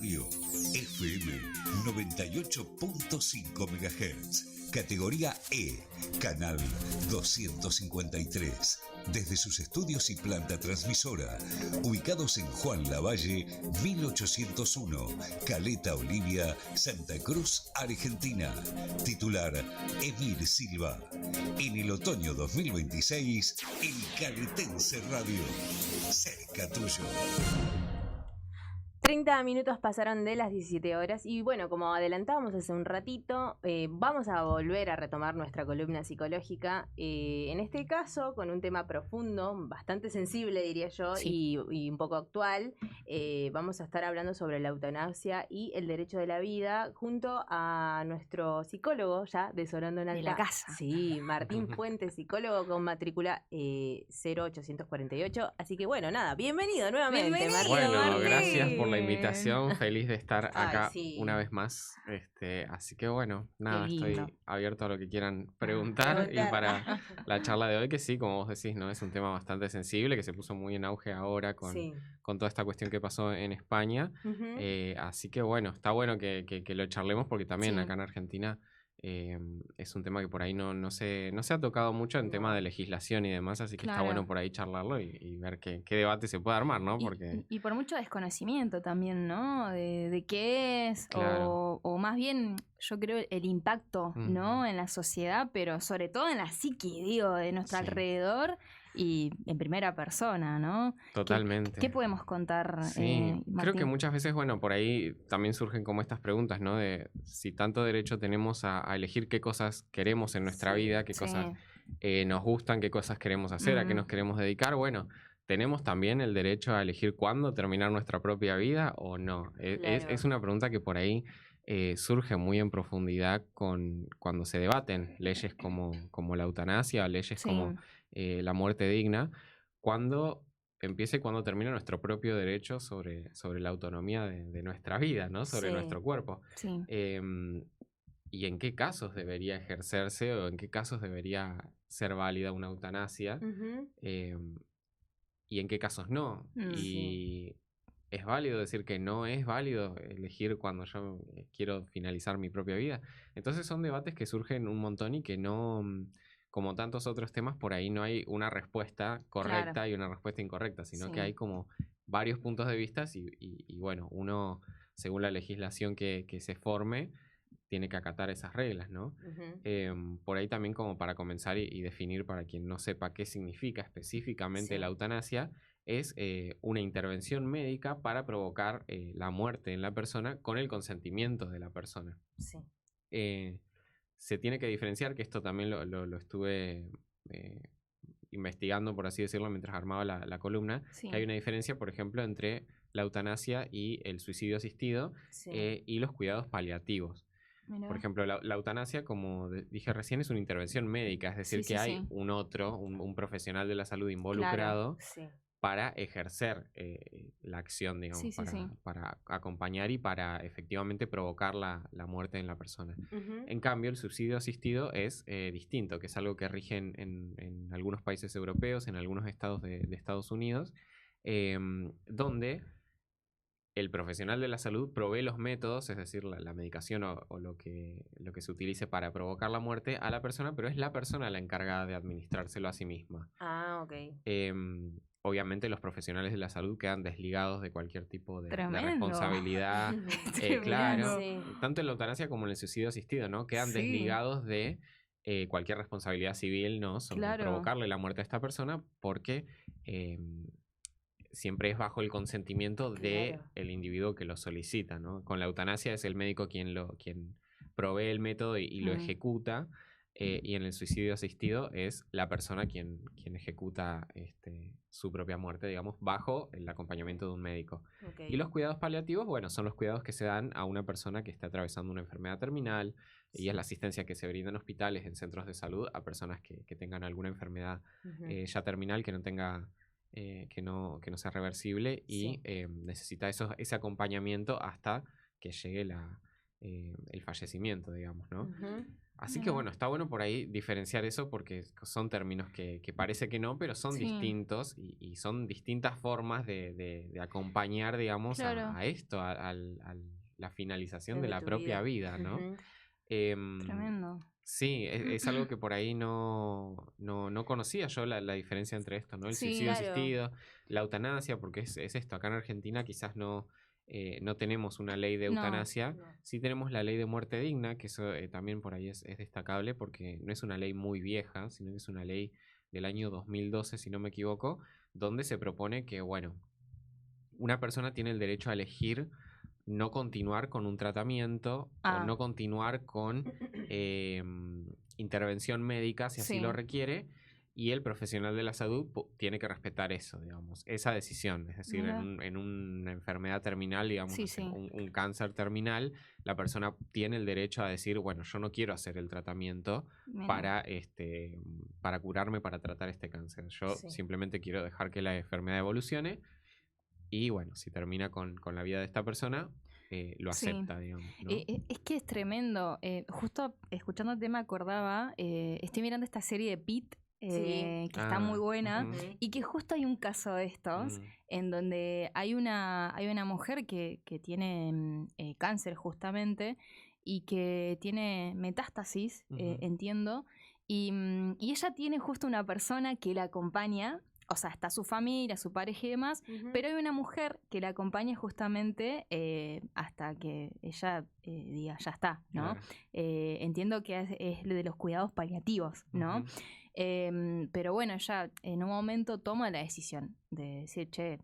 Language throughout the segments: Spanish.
Radio FM 98.5 MHz, categoría E, canal 253, desde sus estudios y planta transmisora, ubicados en Juan Lavalle 1801, Caleta Olivia, Santa Cruz, Argentina. Titular Emir Silva. En el otoño 2026, el Caletense Radio, cerca tuyo. 30 minutos pasaron de las 17 horas y bueno, como adelantábamos hace un ratito, vamos a volver a retomar nuestra columna psicológica, en este caso con un tema profundo, bastante sensible diría yo, sí. y un poco actual. Vamos a estar hablando sobre la eutanasia y el derecho de la vida junto a nuestro psicólogo ya de Sorondon Alta. De la casa. Sí, Martín Fuentes, psicólogo con matrícula 0848. Así que bueno, nada, bienvenido nuevamente. Bienvenido, bueno, Martín. Gracias por la invitación, feliz de estar acá sí. una vez más. Así que bueno, nada, estoy abierto a lo que quieran preguntar y para la charla de hoy, que sí, como vos decís, ¿no? Es un tema bastante sensible que se puso muy en auge ahora con toda esta cuestión que pasó en España. Así que bueno, está bueno que lo charlemos porque también acá en Argentina es un tema que por ahí no se ha tocado mucho en tema de legislación y demás, así que está bueno por ahí charlarlo y ver qué debate se puede armar, ¿no? Porque... Y por mucho desconocimiento también, ¿no? De qué es, o más bien, yo creo, el impacto, ¿no? En la sociedad, pero sobre todo en la psiqui, digo, de nuestro alrededor y en primera persona, ¿no? Totalmente. ¿Qué podemos contar, Martín? Creo que muchas veces, bueno, por ahí también surgen como estas preguntas, ¿no? De si tanto derecho tenemos a elegir qué cosas queremos en nuestra vida, qué cosas nos gustan, qué cosas queremos hacer, a qué nos queremos dedicar. Bueno, ¿tenemos también el derecho a elegir cuándo terminar nuestra propia vida o no? Es una pregunta que por ahí surge muy en profundidad cuando se debaten leyes como la eutanasia, leyes como la muerte digna, cuando empieza y cuando termina nuestro propio derecho sobre la autonomía de nuestra vida, ¿no? Sobre nuestro cuerpo. ¿Y en qué casos debería ejercerse o en qué casos debería ser válida una eutanasia? ¿Y en qué casos no? Y ¿es válido decir que no es válido elegir cuando yo quiero finalizar mi propia vida? Entonces son debates que surgen un montón y que no... Como tantos otros temas, por ahí no hay una respuesta correcta y una respuesta incorrecta, sino que hay como varios puntos de vista y bueno, uno, según la legislación que se forme, tiene que acatar esas reglas, ¿no? Por ahí también como para comenzar y definir para quien no sepa qué significa específicamente la eutanasia, es una intervención médica para provocar la muerte en la persona con el consentimiento de la persona. Se tiene que diferenciar, que esto también lo estuve investigando, por así decirlo, mientras armaba la columna, que hay una diferencia, por ejemplo, entre la eutanasia y el suicidio asistido y los cuidados paliativos. Mirá. Por ejemplo, la eutanasia, como dije recién, es una intervención médica, es decir, que hay un profesional de la salud involucrado para ejercer la acción, digamos, para acompañar y para efectivamente provocar la muerte en la persona. En cambio, el suicidio asistido es distinto, que es algo que rige en algunos países europeos, en algunos estados de Estados Unidos, donde el profesional de la salud provee los métodos, es decir, la medicación o lo que se utilice para provocar la muerte a la persona, pero es la persona la encargada de administrárselo a sí misma. Obviamente los profesionales de la salud quedan desligados de cualquier tipo de responsabilidad. Claro, tanto en la eutanasia como en el suicidio asistido, ¿no? Quedan desligados de cualquier responsabilidad civil, ¿no? Sobre provocarle la muerte a esta persona, porque siempre es bajo el consentimiento del individuo que lo solicita, ¿no? Con la eutanasia es el médico quien provee el método y lo ejecuta. Y en el suicidio asistido es la persona quien ejecuta su propia muerte, digamos, bajo el acompañamiento de un médico. Y los cuidados paliativos, bueno, son los cuidados que se dan a una persona que está atravesando una enfermedad terminal y es la asistencia que se brinda en hospitales, en centros de salud, a personas que tengan alguna enfermedad ya terminal, que no tenga... que no sea reversible y necesita ese acompañamiento hasta que llegue el fallecimiento, digamos, ¿no? Así que bueno, está bueno por ahí diferenciar eso porque son términos que parece que no, pero son distintos y son distintas formas de acompañar, digamos, a esto, a la finalización de la propia vida, ¿no? Tremendo. Sí, es algo que por ahí no conocía yo la diferencia entre esto, ¿no? El suicidio asistido, la eutanasia, porque es esto, acá en Argentina quizás no tenemos una ley de eutanasia, sí tenemos la ley de muerte digna, que eso también por ahí es destacable porque no es una ley muy vieja, sino que es una ley del año 2012, si no me equivoco, donde se propone que, bueno, una persona tiene el derecho a elegir no continuar con un tratamiento o no continuar con intervención médica si así lo requiere, y el profesional de la salud tiene que respetar eso, digamos, esa decisión. Es decir, en una enfermedad terminal, digamos, un cáncer terminal, la persona tiene el derecho a decir, bueno, yo no quiero hacer el tratamiento para curarme, para tratar este cáncer. Yo simplemente quiero dejar que la enfermedad evolucione. Y bueno, si termina con la vida de esta persona, lo acepta, digamos, ¿no? Es que es tremendo. Justo escuchándote me acordaba, estoy mirando esta serie de Pete, que está muy buena, y que justo hay un caso de estos, en donde hay una mujer que tiene cáncer justamente, y que tiene metástasis, entiendo, y ella tiene justo una persona que la acompaña. O sea, está su familia, su pareja y demás, pero hay una mujer que la acompaña justamente hasta que ella diga, ya está, ¿no? Claro. Entiendo que es lo de los cuidados paliativos, ¿no? Pero bueno, ella en un momento toma la decisión de decir, che,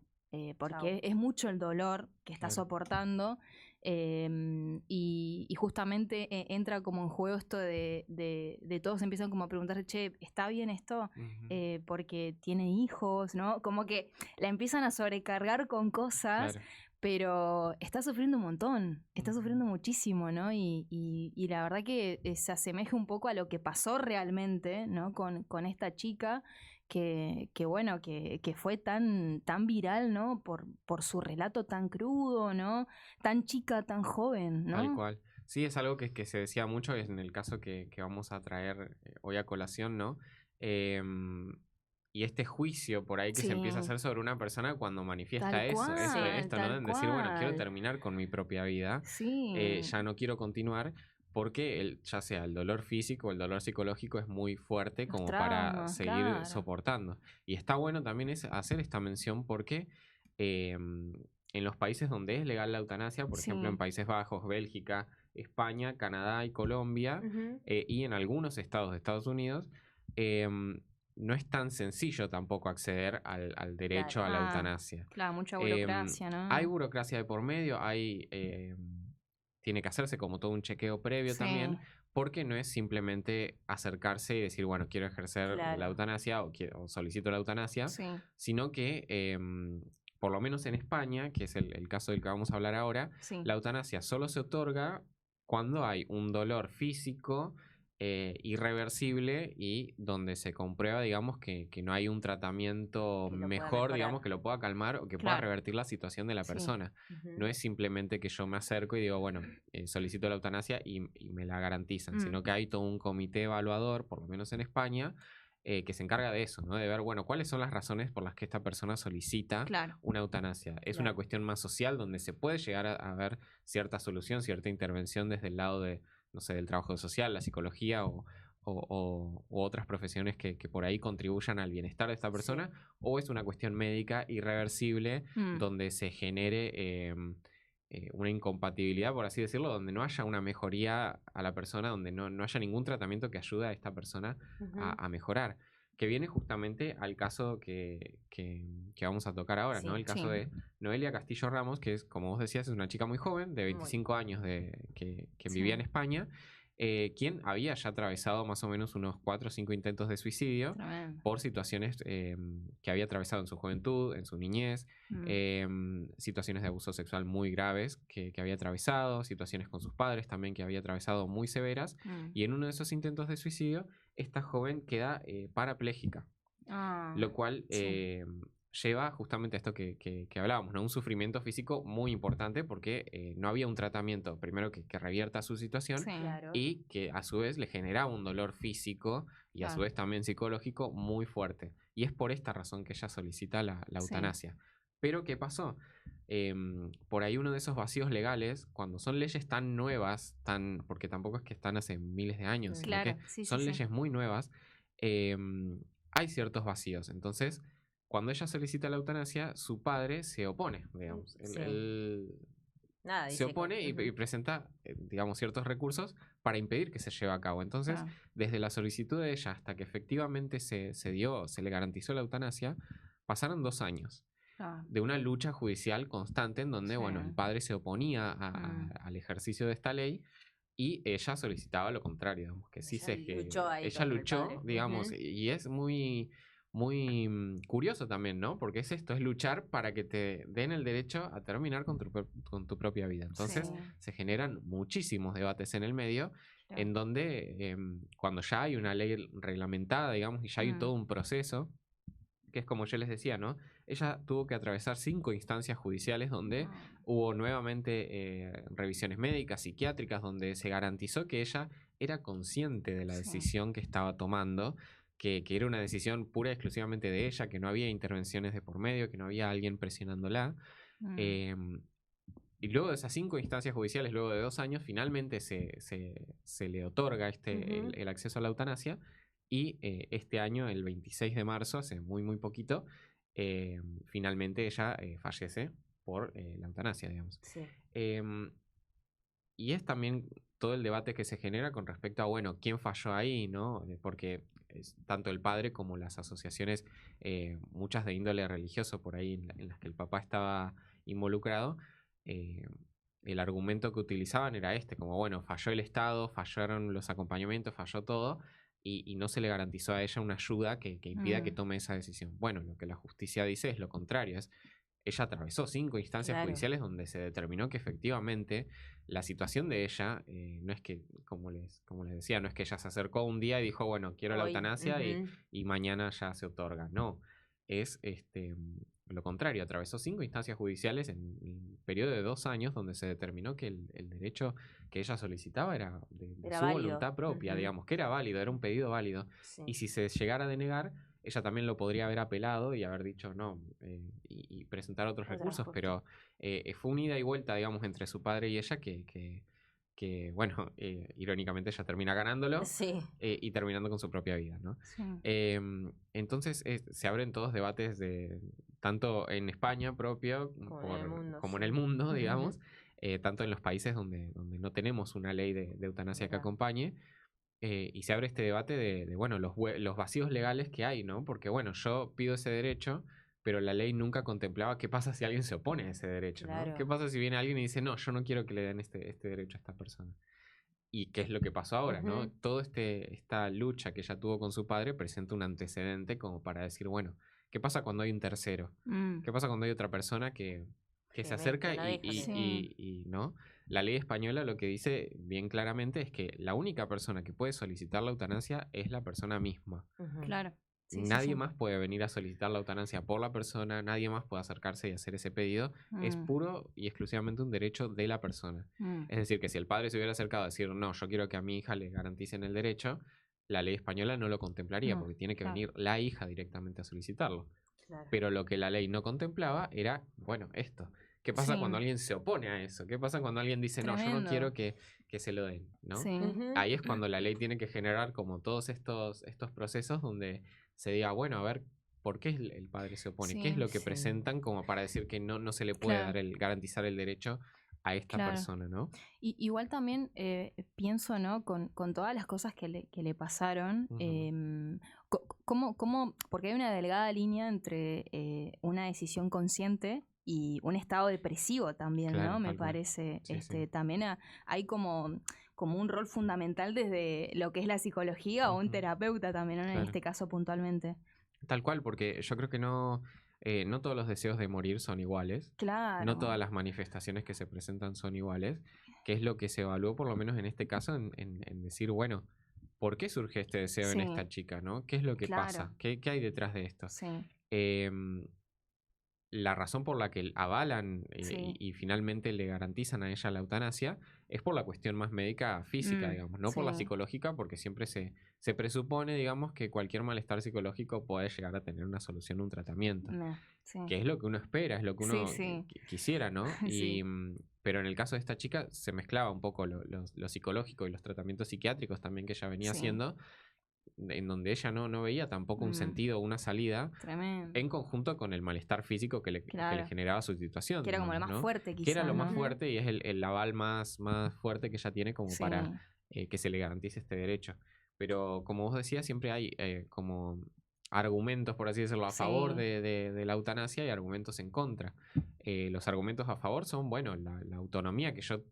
porque es mucho el dolor que está soportando, y justamente entra como en juego esto de todos empiezan como a preguntar, che, ¿está bien esto? Porque tiene hijos, ¿no? Como que la empiezan a sobrecargar con cosas, pero está sufriendo un montón, está sufriendo muchísimo, ¿no? Y la verdad que se asemeja un poco a lo que pasó realmente, ¿no? Con esta chica, que bueno, que fue tan viral, ¿no? Por su relato tan crudo, ¿no? Tan chica, tan joven, ¿no? Tal cual. Sí, es algo que se decía mucho en el caso que vamos a traer hoy a colación, ¿no? Y este juicio por ahí que se empieza a hacer sobre una persona cuando manifiesta esto, ¿no? En decir, bueno, quiero terminar con mi propia vida, ya no quiero continuar, porque ya sea el dolor físico o el dolor psicológico es muy fuerte como para seguir soportando. Y está bueno también hacer esta mención porque en los países donde es legal la eutanasia, por ejemplo en Países Bajos, Bélgica, España, Canadá y Colombia, y en algunos estados de Estados Unidos, no es tan sencillo tampoco acceder al derecho a la eutanasia. Claro, mucha burocracia, ¿no? Hay burocracia de por medio, tiene que hacerse como todo un chequeo previo también, porque no es simplemente acercarse y decir, bueno, quiero ejercer la eutanasia o solicito la eutanasia, sino que por lo menos en España, que es el caso del que vamos a hablar ahora, la eutanasia solo se otorga cuando hay un dolor físico irreversible y donde se comprueba, digamos, que no hay un tratamiento mejor, digamos, que lo pueda calmar o que pueda revertir la situación de la persona. No es simplemente que yo me acerco y digo, bueno, solicito la eutanasia y me la garantizan, sino que hay todo un comité evaluador, por lo menos en España, que se encarga de eso, ¿no? De ver, bueno, cuáles son las razones por las que esta persona solicita una eutanasia. Es una cuestión más social donde se puede llegar a ver cierta solución, cierta intervención desde el lado de, no sé, del trabajo social, la psicología o otras profesiones que por ahí contribuyan al bienestar de esta persona, o es una cuestión médica irreversible donde se genere una incompatibilidad, por así decirlo, donde no haya una mejoría a la persona, donde no haya ningún tratamiento que ayude a esta persona a mejorar. Que viene justamente al caso que vamos a tocar ahora, ¿no? El caso de Noelia Castillo Ramos, que es, como vos decías, es una chica muy joven, de 25 años, que vivía en España, quien había ya atravesado más o menos unos 4 o 5 intentos de suicidio por situaciones que había atravesado en su juventud, en su niñez, situaciones de abuso sexual muy graves que había atravesado, situaciones con sus padres también que había atravesado muy severas, y en uno de esos intentos de suicidio esta joven queda parapléjica, lo cual lleva justamente a esto que hablábamos, ¿no? Un sufrimiento físico muy importante porque no había un tratamiento, primero que revierta su situación, y que a su vez le generaba un dolor físico y a su vez también psicológico muy fuerte. Y es por esta razón que ella solicita la eutanasia. Pero ¿qué pasó? Por ahí uno de esos vacíos legales, cuando son leyes tan nuevas, porque tampoco es que están hace miles de años, sino que son leyes muy nuevas, hay ciertos vacíos. Entonces, cuando ella solicita la eutanasia, su padre se opone, digamos. Él se opone y presenta, digamos, ciertos recursos para impedir que se lleve a cabo. Entonces, desde la solicitud de ella hasta que efectivamente se le garantizó la eutanasia, pasaron 2 años. De una lucha judicial constante en donde, bueno, el padre se oponía al ejercicio de esta ley y ella solicitaba lo contrario, digamos, que sí ella luchó, digamos, y es muy, muy curioso también, ¿no? Porque es luchar para que te den el derecho a terminar con tu propia vida. Entonces, se generan muchísimos debates en el medio, en donde cuando ya hay una ley reglamentada, digamos, y ya hay todo un proceso, que es como yo les decía, ¿no? Ella tuvo que atravesar 5 instancias judiciales donde hubo nuevamente revisiones médicas, psiquiátricas, donde se garantizó que ella era consciente de la decisión que estaba tomando, que era una decisión pura y exclusivamente de ella, que no había intervenciones de por medio, que no había alguien presionándola. Y luego de esas 5 instancias judiciales, luego de 2 años, finalmente se le otorga el acceso a la eutanasia. Y este año, el 26 de marzo, hace muy, muy poquito, finalmente ella fallece por la eutanasia, digamos. Y es también todo el debate que se genera con respecto a, bueno, ¿quién falló ahí, no? Porque tanto el padre como las asociaciones, muchas de índole religioso por ahí, en las que el papá estaba involucrado, el argumento que utilizaban era como, bueno, falló el Estado, fallaron los acompañamientos, falló todo, y no se le garantizó a ella una ayuda que impida que tome esa decisión. Bueno, lo que la justicia dice es lo contrario, ella atravesó 5 instancias judiciales donde se determinó que efectivamente la situación de ella no es que, como les decía, no es que ella se acercó un día y dijo, bueno, quiero la eutanasia y mañana ya se otorga. No, es lo contrario, atravesó 5 instancias judiciales en un periodo de 2 años donde se determinó que el derecho que ella solicitaba era de su voluntad propia, digamos, que era válido, era un pedido válido. Y si se llegara a denegar, ella también lo podría haber apelado y haber dicho no, y presentar otros recursos, pero fue un ida y vuelta, digamos, entre su padre y ella que bueno, irónicamente ella termina ganándolo y terminando con su propia vida, ¿no? Entonces se abren todos debates tanto en España propio como en el mundo, digamos, tanto en los países donde no tenemos una ley de eutanasia que acompañe, y se abre este debate de bueno, los vacíos legales que hay, ¿no? Porque bueno, yo pido ese derecho, pero la ley nunca contemplaba qué pasa si alguien se opone a ese derecho, ¿no? ¿Qué pasa si viene alguien y dice, no, yo no quiero que le den este derecho a esta persona? Y qué es lo que pasó ahora, ¿no? Toda esta lucha que ella tuvo con su padre presenta un antecedente como para decir, bueno, ¿qué pasa cuando hay un tercero? ¿Qué pasa cuando hay otra persona que se acerca y ¿no? La ley española lo que dice bien claramente es que la única persona que puede solicitar la eutanasia es la persona misma. Claro. Nadie más puede venir a solicitar la eutanasia por la persona, nadie más puede acercarse y hacer ese pedido. Es puro y exclusivamente un derecho de la persona. Es decir, que si el padre se hubiera acercado a decir, no, yo quiero que a mi hija le garanticen el derecho, la ley española no lo contemplaría, porque tiene que venir la hija directamente a solicitarlo. Pero lo que la ley no contemplaba era, bueno, esto. ¿Qué pasa cuando alguien se opone a eso? ¿Qué pasa cuando alguien dice, no, yo no quiero que se lo den, ¿no? Ahí es cuando la ley tiene que generar como todos estos procesos donde se diga, bueno, a ver, ¿por qué el padre se opone? ¿Qué es lo que presentan como para decir que no se le puede dar garantizar el derecho a esta persona, ¿no? Y, igual también pienso, ¿no? Con todas las cosas que le pasaron, porque hay una delgada línea entre una decisión consciente y un estado depresivo también, ¿no? Me parece. También hay como un rol fundamental desde lo que es la psicología o un terapeuta también, ¿no? En este caso puntualmente. Tal cual, porque yo creo que no todos los deseos de morir son iguales. Claro. No todas las manifestaciones que se presentan son iguales, que es lo que se evaluó, por lo menos en este caso, en decir, bueno, ¿por qué surge este deseo en esta chica, ¿no? ¿Qué es lo que pasa? ¿Qué hay detrás de esto? la razón por la que avalan y finalmente le garantizan a ella la eutanasia es por la cuestión más médica física, digamos, no por la psicológica, porque siempre se presupone, digamos, que cualquier malestar psicológico puede llegar a tener una solución, un tratamiento, que es lo que uno espera, es lo que uno quisiera, ¿no? Pero en el caso de esta chica se mezclaba un poco lo psicológico y los tratamientos psiquiátricos también que ella venía haciendo, en donde ella no veía tampoco un sentido o una salida. Tremendo. En conjunto con el malestar físico que le generaba su situación. Que era como lo más fuerte, quizás. Que era lo más fuerte y es el aval más fuerte que ella tiene como para que se le garantice este derecho. Pero como vos decías, siempre hay como argumentos, por así decirlo, a favor de la eutanasia y argumentos en contra. Los argumentos a favor son, bueno, la autonomía que yo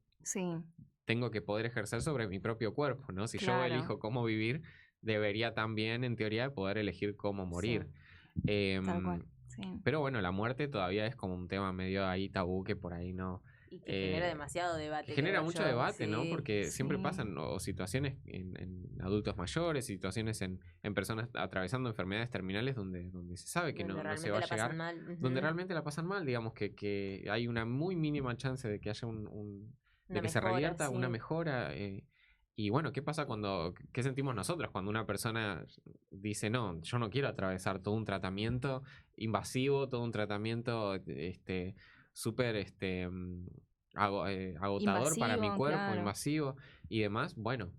tengo que poder ejercer sobre mi propio cuerpo, ¿no? Si yo elijo cómo vivir, debería también, en teoría, poder elegir cómo morir. Tal cual. Pero bueno, la muerte todavía es como un tema medio ahí tabú que por ahí no... Y que genera demasiado debate. Genera mucho debate, ¿no? Porque siempre pasan situaciones en adultos mayores, situaciones en personas atravesando enfermedades terminales donde se sabe que no se va a llegar. Donde realmente la pasan mal, digamos que hay una muy mínima chance de que haya de que se revierta una mejora. Y bueno, ¿qué sentimos nosotros cuando una persona dice, no, yo no quiero atravesar todo un tratamiento invasivo, todo un tratamiento súper agotador invasivo, para mi cuerpo, invasivo y demás? Bueno,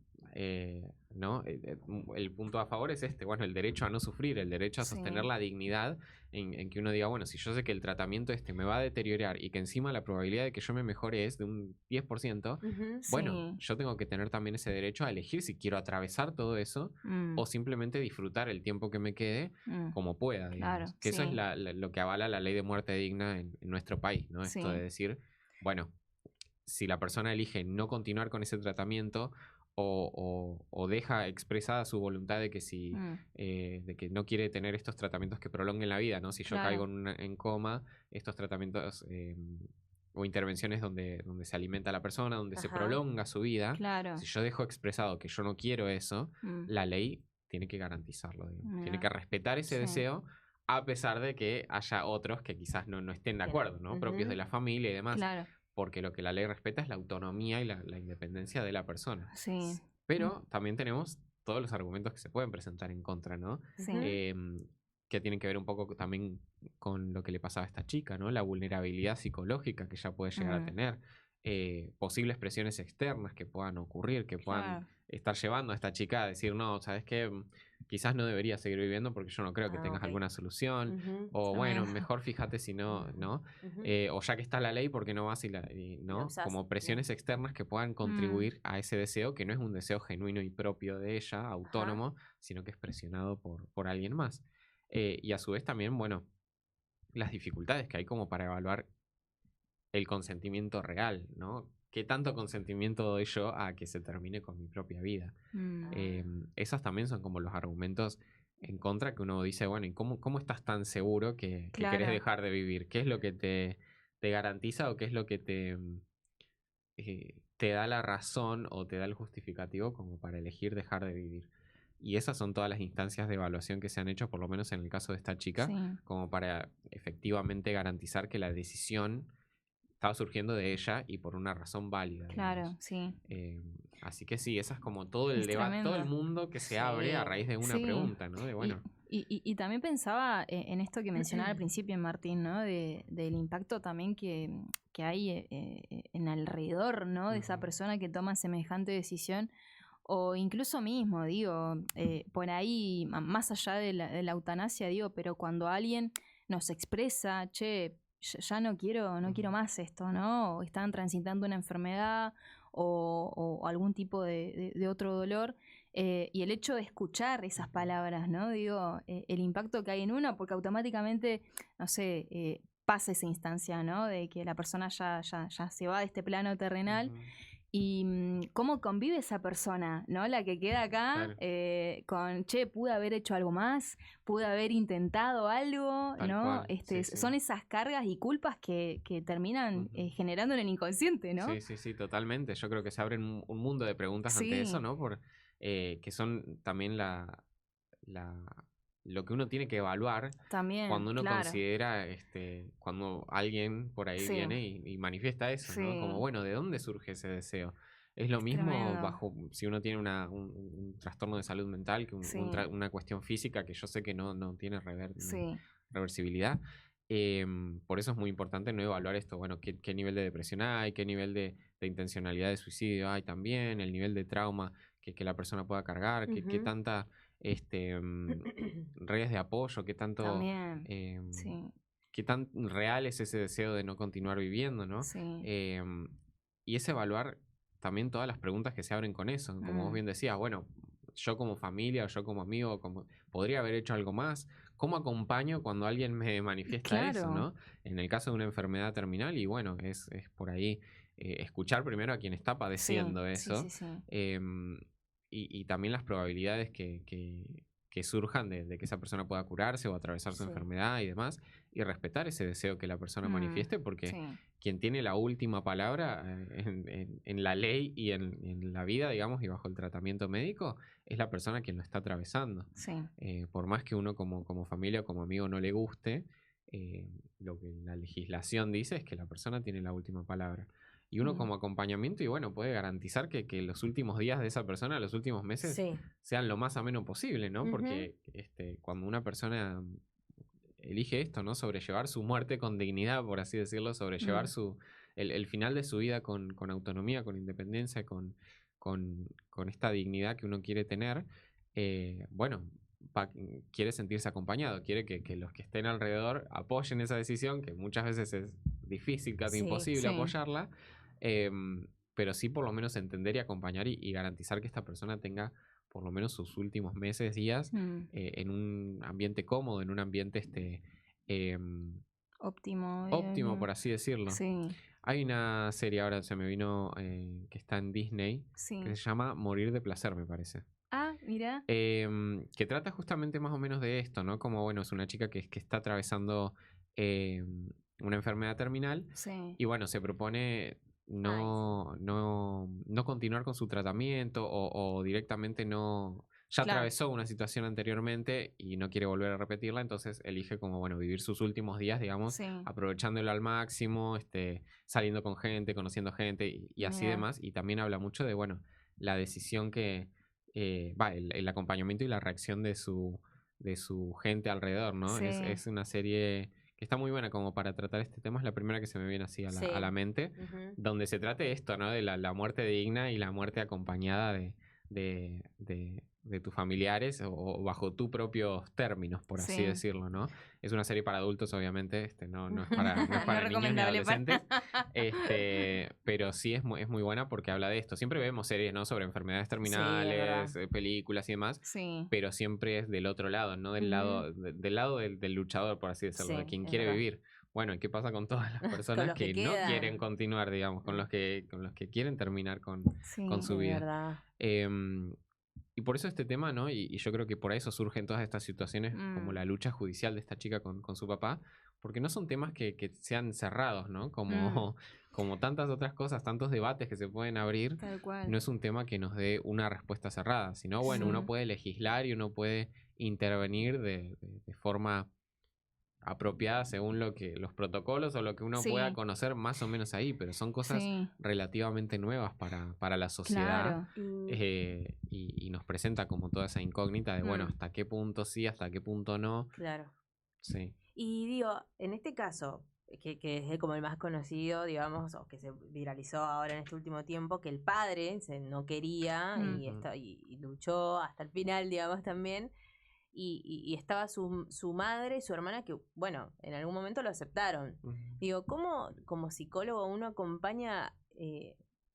¿no? El punto a favor es bueno, el derecho a no sufrir, el derecho a sostener la dignidad en que uno diga, bueno, si yo sé que el tratamiento me va a deteriorar y que encima la probabilidad de que yo me mejore es de un 10%, bueno, yo tengo que tener también ese derecho a elegir si quiero atravesar todo eso o simplemente disfrutar el tiempo que me quede como pueda, digamos. Que eso es lo que avala la ley de muerte digna en nuestro país, ¿no? Esto de decir, bueno, si la persona elige no continuar con ese tratamiento o deja expresada su voluntad de que de que no quiere tener estos tratamientos que prolonguen la vida, ¿no? Si yo caigo en coma, estos tratamientos o intervenciones donde se alimenta a la persona, donde se prolonga su vida, si yo dejo expresado que yo no quiero eso, la ley tiene que garantizarlo, tiene que respetar ese deseo, a pesar de que haya otros que quizás no estén de acuerdo, ¿no? Propios de la familia y demás. Porque lo que la ley respeta es la autonomía y la independencia de la persona. Pero también tenemos todos los argumentos que se pueden presentar en contra, ¿no? Que tienen que ver un poco también con lo que le pasaba a esta chica, ¿no? La vulnerabilidad psicológica que ella puede llegar a tener. Posibles presiones externas que puedan ocurrir, que puedan estar llevando a esta chica a decir, no, ¿sabes qué? Quizás no debería seguir viviendo porque yo no creo que tengas alguna solución. O bueno, mejor fíjate si no, ¿no? O ya que está la ley, ¿por qué no vas ¿no? Como presiones externas que puedan contribuir a ese deseo, que no es un deseo genuino y propio de ella, autónomo, sino que es presionado por alguien más. Y a su vez también, bueno, las dificultades que hay como para evaluar el consentimiento real, ¿no? ¿Qué tanto consentimiento doy yo a que se termine con mi propia vida? Esos también son como los argumentos en contra que uno dice, bueno, ¿y cómo estás tan seguro que querés dejar de vivir? ¿Qué es lo que te garantiza o qué es lo que te da la razón o te da el justificativo como para elegir dejar de vivir? Y esas son todas las instancias de evaluación que se han hecho, por lo menos en el caso de esta chica, como para efectivamente garantizar que la decisión estaba surgiendo de ella y por una razón válida. Así que sí, esa es como todo el debate, todo el mundo que se abre a raíz de una pregunta, ¿no? De, bueno. Y también pensaba en esto que mencionaba al principio, Martín, ¿no? Del impacto también que hay en alrededor, ¿no? De esa persona que toma semejante decisión. O incluso mismo, digo, por ahí, más allá de la eutanasia, digo, pero cuando alguien nos expresa, che, ya no quiero más esto, ¿no? O están transitando una enfermedad o algún tipo de otro dolor. Y el hecho de escuchar esas palabras, ¿no? Digo, el impacto que hay en uno, porque automáticamente, no sé, pasa esa instancia, ¿no? De que la persona ya se va de este plano terrenal. Y cómo convive esa persona, ¿no? La que queda acá con, che, pude haber hecho algo más, pude haber intentado algo, ¿no? Son esas cargas y culpas que terminan generando en el inconsciente, ¿no? Sí, totalmente. Yo creo que se abren un mundo de preguntas ante eso, ¿no? Que son también la lo que uno tiene que evaluar también, cuando uno considera, cuando alguien por ahí viene y manifiesta eso, ¿no? Como, bueno, ¿de dónde surge ese deseo? Es lo mismo si uno tiene un trastorno de salud mental que una cuestión física que yo sé que no tiene reversibilidad. Por eso es muy importante no evaluar esto, bueno, qué nivel de depresión hay, qué nivel de intencionalidad de suicidio hay también, el nivel de trauma que la persona pueda cargar, qué tanta redes de apoyo, qué tanto qué tan real es ese deseo de no continuar viviendo, ¿no? Y es evaluar también todas las preguntas que se abren con eso, como vos bien decías, bueno, yo como familia o yo como amigo, ¿podría haber hecho algo más? ¿Cómo acompaño cuando alguien me manifiesta eso, ¿no? En el caso de una enfermedad terminal, y bueno, es por ahí escuchar primero a quien está padeciendo eso. Y también las probabilidades que surjan de que esa persona pueda curarse o atravesar su enfermedad y demás, y respetar ese deseo que la persona manifieste, porque quien tiene la última palabra en la ley y en la vida, digamos, y bajo el tratamiento médico, es la persona quien lo está atravesando. Por más que uno como familia o como amigo no le guste, lo que la legislación dice es que la persona tiene la última palabra. Y uno como acompañamiento, y bueno, puede garantizar que los últimos días de esa persona, los últimos meses, sean lo más ameno posible, ¿no? Porque cuando una persona elige esto, ¿no? Sobrellevar su muerte con dignidad, por así decirlo, sobrellevar el final de su vida con autonomía, con independencia, con esta dignidad que uno quiere tener, bueno, quiere sentirse acompañado, quiere que los que estén alrededor apoyen esa decisión, que muchas veces es difícil, casi imposible apoyarla, pero sí por lo menos entender y acompañar y garantizar que esta persona tenga por lo menos sus últimos meses, días, en un ambiente cómodo, en un ambiente óptimo, por así decirlo. Hay una serie, ahora se me vino, que está en Disney, que se llama Morir de placer, me parece. Ah, mira. Que trata justamente más o menos de esto, ¿no? Como, bueno, es una chica que está atravesando una enfermedad terminal y, bueno, se propone no continuar con su tratamiento o directamente ya atravesó una situación anteriormente y no quiere volver a repetirla, entonces elige como, bueno, vivir sus últimos días, digamos, aprovechándolo al máximo, saliendo con gente, conociendo gente y así demás. Y también habla mucho de, bueno, la decisión que el acompañamiento y la reacción de su gente alrededor, ¿no? Es una serie que está muy buena como para tratar este tema. Es la primera que se me viene así a la mente, donde se trate esto, ¿no? De la muerte digna y la muerte acompañada de tus familiares o bajo tus propios términos, por así decirlo, ¿no? Es una serie para adultos, obviamente, no es para niños ni adolescentes, pero sí es muy buena porque habla de esto. Siempre vemos series, ¿no? Sobre enfermedades terminales, películas y demás, pero siempre es del otro lado, ¿no? Del lado del luchador, por así decirlo, de quien quiere vivir. Bueno, ¿y qué pasa con todas las personas que no quieren continuar, digamos, con los que quieren terminar con su vida? Y por eso este tema, ¿no? Y yo creo que por eso surgen todas estas situaciones, como la lucha judicial de esta chica con su papá, porque no son temas que sean cerrados, ¿no? Como tantas otras cosas, tantos debates que se pueden abrir, no es un tema que nos dé una respuesta cerrada, sino, bueno, uno puede legislar y uno puede intervenir de forma apropiada según los protocolos o lo que uno pueda conocer más o menos ahí, pero son cosas relativamente nuevas para la sociedad, y nos presenta como toda esa incógnita de, bueno, hasta qué punto sí, hasta qué punto no. Claro. Sí. Y digo, en este caso, que es como el más conocido, digamos, o que se viralizó ahora en este último tiempo, que el padre no quería y luchó hasta el final, digamos, también. Y estaba su madre y su hermana que, bueno, en algún momento lo aceptaron. Digo, ¿cómo como psicólogo uno acompaña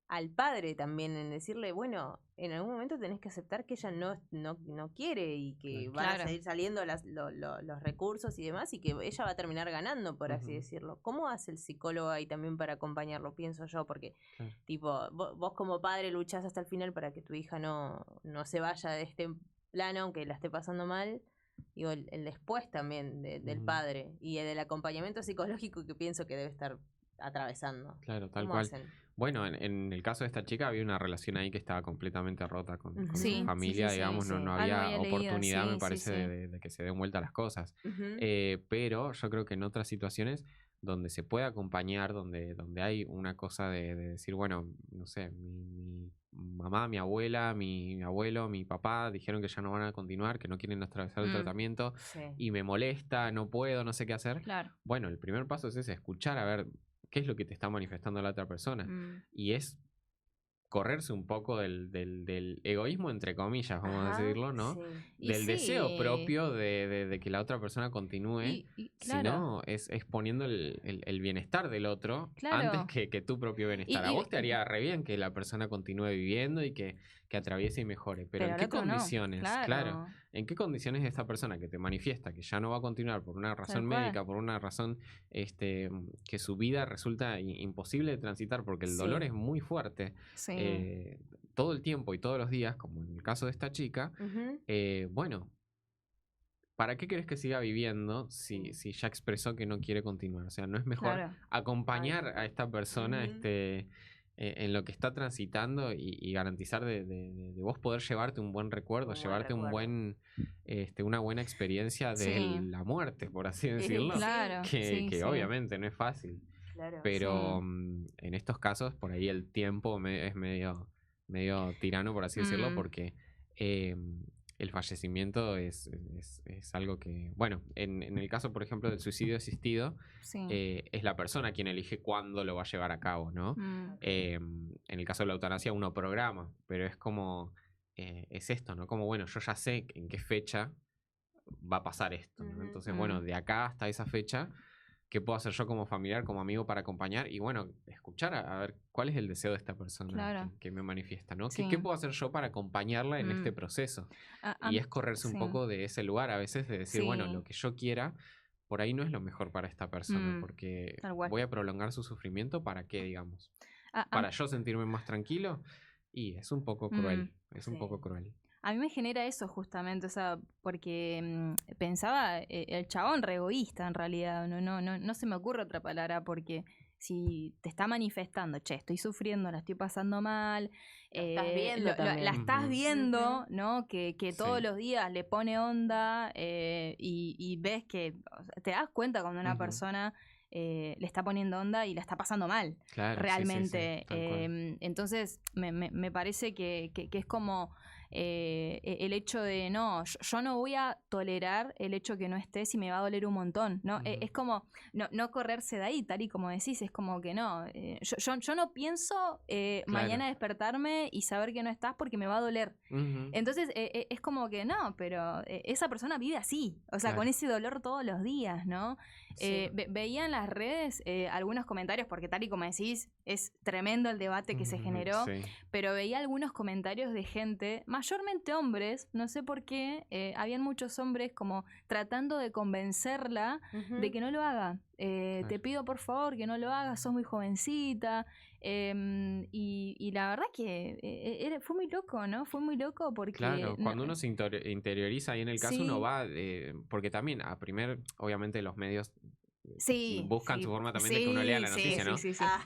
al padre también en decirle, bueno, en algún momento tenés que aceptar que ella no quiere y que van a seguir saliendo los recursos y demás y que ella va a terminar ganando, por así decirlo? ¿Cómo hace el psicólogo ahí también para acompañarlo? Pienso yo, porque tipo vos como padre luchás hasta el final para que tu hija no se vaya de este plano, aunque la esté pasando mal. Digo, el después también del padre y del acompañamiento psicológico, que pienso que debe estar atravesando. Claro, tal cual. Hacen? Bueno, en el caso de esta chica había una relación ahí que estaba completamente rota con su familia, digamos, no había oportunidad, me parece, de que se den vuelta las cosas. Pero yo creo que en otras situaciones donde se puede acompañar, donde hay una cosa de decir, bueno, no sé, mi mamá, mi abuela, mi abuelo, mi papá dijeron que ya no van a continuar, que no quieren atravesar el tratamiento y me molesta, no puedo, no sé qué hacer. Claro. Bueno, el primer paso es ese, escuchar a ver qué es lo que te está manifestando la otra persona. Y es correrse un poco del egoísmo, entre comillas, vamos a decirlo, ¿no? Sí. Del deseo propio de que la otra persona continúe, sino es poniendo el bienestar del otro antes que tu propio bienestar. A vos te haría re bien que la persona continúe viviendo y que atraviese y mejore, pero ¿en qué condiciones? No. Claro, ¿en qué condiciones esta persona que te manifiesta que ya no va a continuar por una razón médica, por una razón que su vida resulta imposible de transitar porque el dolor es muy fuerte? Todo el tiempo y todos los días, como en el caso de esta chica, bueno, ¿para qué querés que siga viviendo si ya expresó que no quiere continuar? O sea, ¿no es mejor acompañar a esta persona en lo que está transitando y garantizar de vos poder llevarte un buen recuerdo, llevarte una buena experiencia de la muerte, por así decirlo? Que obviamente no es fácil. Claro, pero en estos casos, por ahí el tiempo es medio tirano, por así decirlo, porque el fallecimiento es algo que, bueno, en el caso, por ejemplo, del suicidio asistido, es la persona quien elige cuándo lo va a llevar a cabo, ¿no? En el caso de la eutanasia uno programa, pero es como, es esto, ¿no? Como, bueno, yo ya sé en qué fecha va a pasar esto, ¿no? Entonces, bueno, de acá hasta esa fecha, ¿qué puedo hacer yo como familiar, como amigo para acompañar? Y bueno, escuchar a ver cuál es el deseo de esta persona que me manifiesta, ¿no? ¿Qué puedo hacer yo para acompañar en este proceso? Y es correrse un poco de ese lugar a veces, de decir, bueno, lo que yo quiera, por ahí no es lo mejor para esta persona, porque voy a prolongar su sufrimiento, ¿para qué, digamos? ¿Para yo sentirme más tranquilo? Y es un poco cruel, un poco cruel. A mí me genera eso justamente, o sea, porque pensaba el chabón re egoísta en realidad, no se me ocurre otra palabra, porque si te está manifestando, che, estoy sufriendo, la estoy pasando mal, la estás viendo, ¿no? Que todos los días le pone onda y ves que, o sea, te das cuenta cuando una persona le está poniendo onda y la está pasando mal, realmente. Entonces, me parece que es como el hecho de yo no voy a tolerar el hecho que no estés y me va a doler un montón, ¿no? Es como no correrse de ahí, tal y como decís, es como que no, yo no pienso mañana despertarme y saber que no estás porque me va a doler. Entonces es como que no, pero esa persona vive así, o sea, con ese dolor todos los días, ¿no? Veía en las redes algunos comentarios, porque tal y como decís, es tremendo el debate que se generó, pero veía algunos comentarios de gente, mayormente hombres, no sé por qué, habían muchos hombres como tratando de convencerla de que no lo haga. Te pido por favor que no lo hagas, sos muy jovencita. Y la verdad que fue muy loco, ¿no? Fue muy loco porque... Claro, cuando uno se interioriza ahí en el caso, uno va... porque también, obviamente los medios buscan su forma también de que uno lea la noticia, ¿no?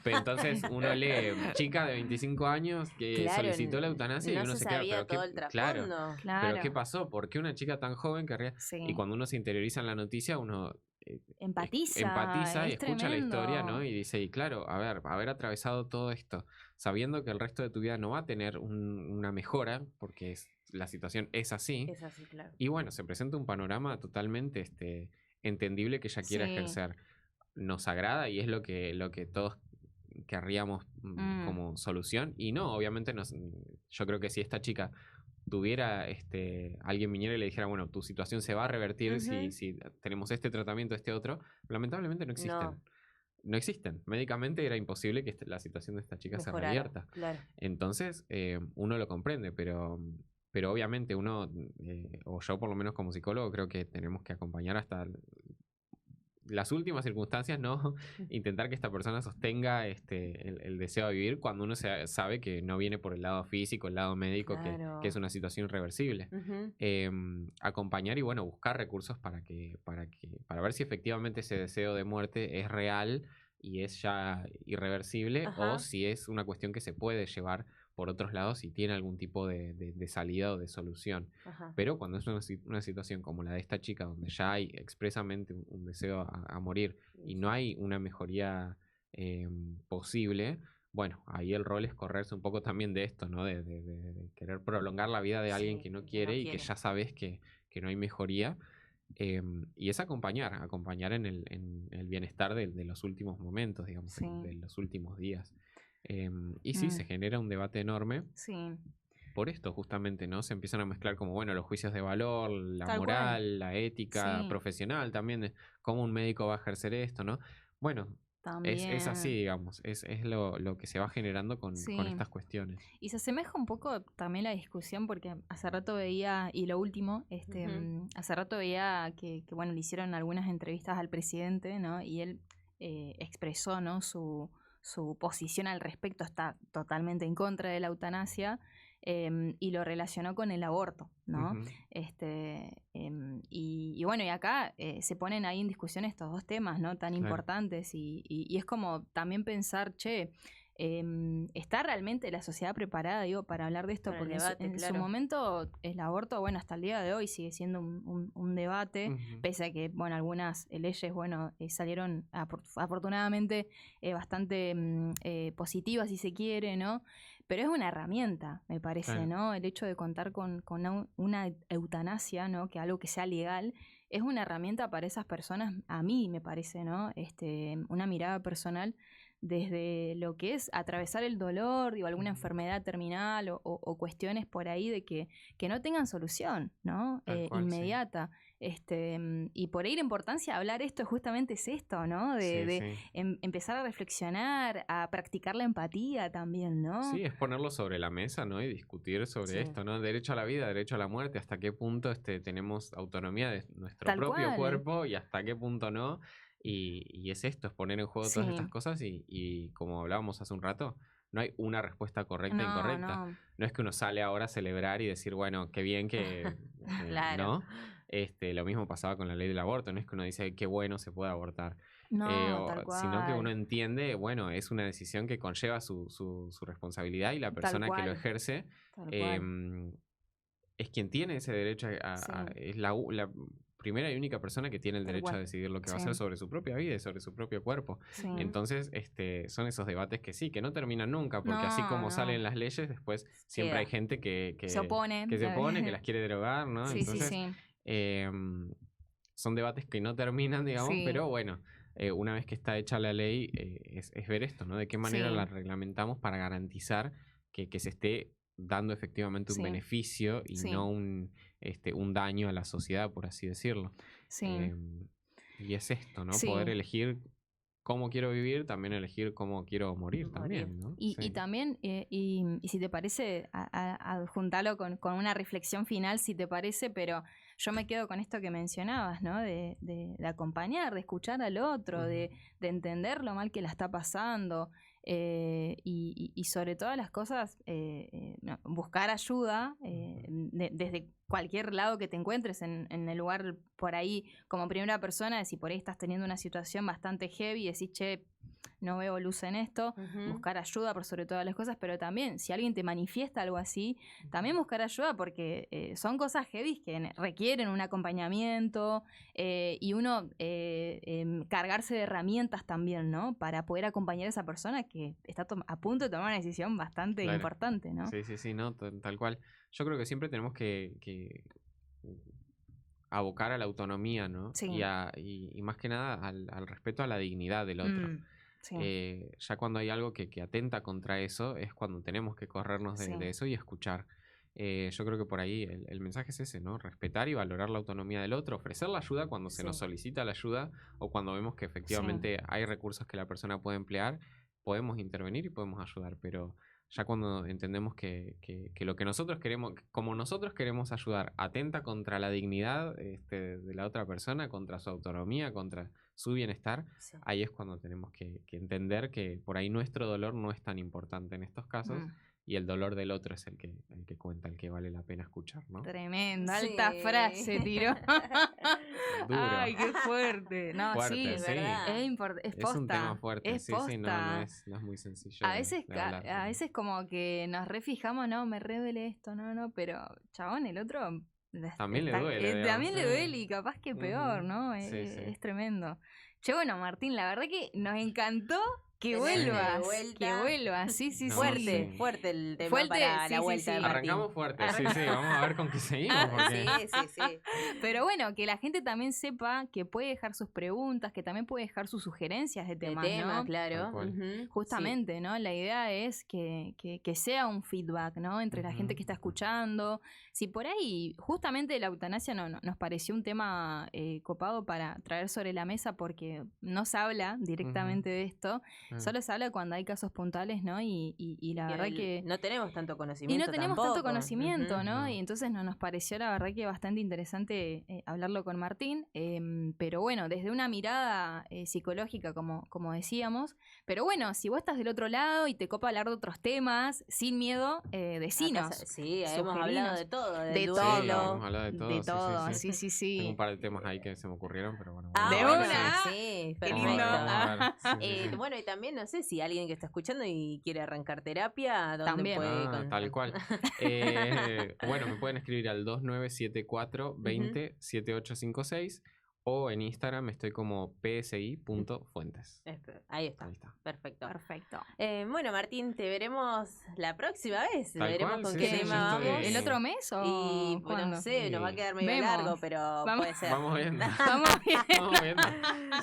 Pero entonces uno lee chica de 25 años que solicitó la eutanasia y uno se queda... Pero ¿qué pasó? ¿Por qué una chica tan joven querría...? Y cuando uno se interioriza en la noticia, uno... empatiza y escucha la historia, ¿no? Y dice, y claro, haber atravesado todo esto, sabiendo que el resto de tu vida no va a tener una mejora, porque la situación es así. Es así, claro. Y bueno, se presenta un panorama totalmente entendible que ella quiera ejercer. Nos agrada y es lo que todos querríamos como solución. Y no, obviamente yo creo que si esta chica tuviera alguien viniera y le dijera, bueno, tu situación se va a revertir si tenemos este tratamiento, este otro, lamentablemente no existen. No existen. Médicamente era imposible que la situación de esta chica se revierta. Claro. Entonces, uno lo comprende, pero obviamente uno, o yo por lo menos como psicólogo, creo que tenemos que acompañar hasta las últimas circunstancias, no intentar que esta persona sostenga el deseo de vivir cuando uno sabe que no viene por el lado físico, el lado médico, que es una situación irreversible. Acompañar y bueno, buscar recursos para ver si efectivamente ese deseo de muerte es real y es ya irreversible, o si es una cuestión que se puede llevar por otros lados y tiene algún tipo de salida o de solución. Pero cuando es una situación como la de esta chica, donde ya hay expresamente un deseo a morir y no hay una mejoría posible, bueno, ahí el rol es correrse un poco también de esto, ¿no? De querer prolongar la vida de alguien que no quiere y que ya sabes que no hay mejoría. Y es acompañar en el bienestar de los últimos momentos, digamos, de los últimos días. Y sí, se genera un debate enorme. Por esto justamente, ¿no? Se empiezan a mezclar como, bueno, los juicios de valor, la Tal moral, cual. la ética profesional también, de cómo un médico va a ejercer esto, ¿no? Bueno, es así, digamos, es lo que se va generando con estas cuestiones. Y se asemeja un poco también la discusión, porque hace rato veía, y lo último, hace rato veía que, bueno, le hicieron algunas entrevistas al presidente, ¿no? Y él expresó, ¿no? Su posición al respecto, está totalmente en contra de la eutanasia. Y lo relacionó con el aborto, ¿no? Y bueno, y acá se ponen ahí en discusión estos dos temas, ¿no? Tan importantes, y es como también pensar, ¿está realmente la sociedad preparada, digo, para hablar de esto? Para el porque debate, en su momento el aborto, bueno, hasta el día de hoy sigue siendo un debate, pese a que, bueno, algunas leyes, bueno, salieron afortunadamente bastante positivas, si se quiere, ¿no? Pero es una herramienta, me parece, ¿no? El hecho de contar con una eutanasia, ¿no? Que algo que sea legal, es una herramienta para esas personas, a mí me parece, ¿no? Una mirada personal desde lo que es atravesar el dolor, digo, alguna enfermedad terminal o cuestiones por ahí de que no tengan solución, ¿no? Inmediata. Y por ahí la importancia de hablar esto justamente es esto, ¿no? De empezar a reflexionar, a practicar la empatía también, ¿no? Sí, es ponerlo sobre la mesa, ¿no? Y discutir sobre esto, ¿no? Derecho a la vida, derecho a la muerte, hasta qué punto tenemos autonomía de nuestro propio cuerpo y hasta qué punto no. Y es esto, es poner en juego todas estas cosas y como hablábamos hace un rato, no hay una respuesta correcta e incorrecta. No es que uno sale ahora a celebrar y decir, bueno, qué bien que... ¿no? Lo mismo pasaba con la ley del aborto, no es que uno dice, qué bueno se puede abortar. Tal cual. Sino que uno entiende, bueno, es una decisión que conlleva su responsabilidad y la persona que lo ejerce es quien tiene ese derecho es la primera y única persona que tiene el derecho a decidir lo que va a hacer sobre su propia vida y sobre su propio cuerpo. Entonces, son esos debates que no terminan nunca, porque así como salen las leyes, después siempre hay gente que se opone, que las quiere derogar, ¿no? Entonces, son debates que no terminan, digamos, pero bueno, una vez que está hecha la ley, es ver esto, ¿no? De qué manera la reglamentamos para garantizar que se esté dando efectivamente un beneficio y no un daño a la sociedad, por así decirlo. Y es esto, ¿no? Poder elegir cómo quiero vivir, también elegir cómo quiero morir también, ¿no? Y también, y si te parece, adjuntarlo con una reflexión final, si te parece, pero yo me quedo con esto que mencionabas, ¿no? De acompañar, de escuchar al otro, de entender lo mal que la está pasando. Y sobre todas las cosas, buscar ayuda desde cualquier lado que te encuentres en el lugar por ahí, como primera persona, si por ahí estás teniendo una situación bastante heavy y decís, no veo luz en esto, buscar ayuda por sobre todas las cosas, pero también si alguien te manifiesta algo así, también buscar ayuda, porque son cosas heavy que requieren un acompañamiento y uno cargarse de herramientas también, ¿no? Para poder acompañar a esa persona que está a punto de tomar una decisión bastante importante, ¿no? Sí, no, tal cual. Yo creo que siempre tenemos que abocar a la autonomía, ¿no? Y más que nada al respeto a la dignidad del otro. Ya cuando hay algo que atenta contra eso, es cuando tenemos que corrernos de eso y escuchar. Yo creo que por ahí el mensaje es ese, ¿no? Respetar y valorar la autonomía del otro, ofrecer la ayuda cuando se nos solicita la ayuda o cuando vemos que efectivamente hay recursos que la persona puede emplear, podemos intervenir y podemos ayudar, pero ya cuando entendemos que lo que nosotros queremos, como nosotros queremos ayudar, atenta contra la dignidad de la otra persona, contra su autonomía, contra su bienestar, ahí es cuando tenemos que entender que por ahí nuestro dolor no es tan importante en estos casos y el dolor del otro es el que el que cuenta, el que vale la pena escuchar, ¿no? Tremendo, alta frase tiró. Duro. Ay, qué fuerte. No, fuerte, sí, es verdad. es posta. Es un tema fuerte, es sí, posta. sí, no es muy sencillo. A veces como que nos refijamos, no, me revele esto, no, pero chabón, el otro también le duele. También le duele y capaz que peor, ¿no? Sí, Es tremendo. Che, bueno, Martín, la verdad que nos encantó que vuelvas, sí, Fuerte el tema para la vuelta de Martín. Arrancamos fuerte, sí, vamos a ver con qué seguimos. Porque... Sí. Pero bueno, que la gente también sepa que puede dejar sus preguntas, que también puede dejar sus sugerencias de temas, ¿no? Claro. Justamente, ¿no? La idea es que sea un feedback, ¿no? Entre la gente que está escuchando. Si por ahí, justamente la eutanasia nos pareció un tema copado para traer sobre la mesa porque no se habla directamente de esto. Solo se habla cuando hay casos puntuales, ¿no? Y la verdad que... No tenemos tanto conocimiento. Y no tenemos tanto conocimiento, ¿no? Y entonces nos pareció la verdad que bastante interesante hablarlo con Martín. Pero bueno, desde una mirada psicológica, como decíamos. Pero bueno, si vos estás del otro lado y te copa hablar de otros temas, sin miedo, decinos. Sí, hemos hablado de todo. De todo. Hemos hablado de todo. Sí. Tengo un par de temas ahí que se me ocurrieron, pero bueno. ¿De una? Sí, qué lindo. Bueno, y también no sé si alguien que está escuchando y quiere arrancar terapia, ¿dónde también puede? Tal cual. Bueno, me pueden escribir al 2974 20 7856 o en Instagram estoy como psi.fuentes. Ahí está. Perfecto. Bueno, Martín, te veremos la próxima vez. Veremos con qué tema vamos. ¿El otro mes o y bueno, no sé, nos va a quedar medio largo, pero puede ser. Vamos viendo.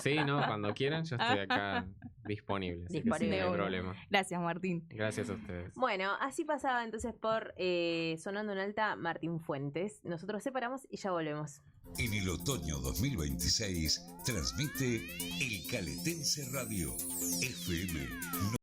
Sí, no, cuando quieran yo estoy acá disponible. Así que no hay problema. Gracias, Martín. Gracias a ustedes. Bueno, así pasaba entonces por Sonando en Alta Martín Fuentes. Nosotros separamos y ya volvemos. En el otoño 2026 transmite El Caletense Radio FM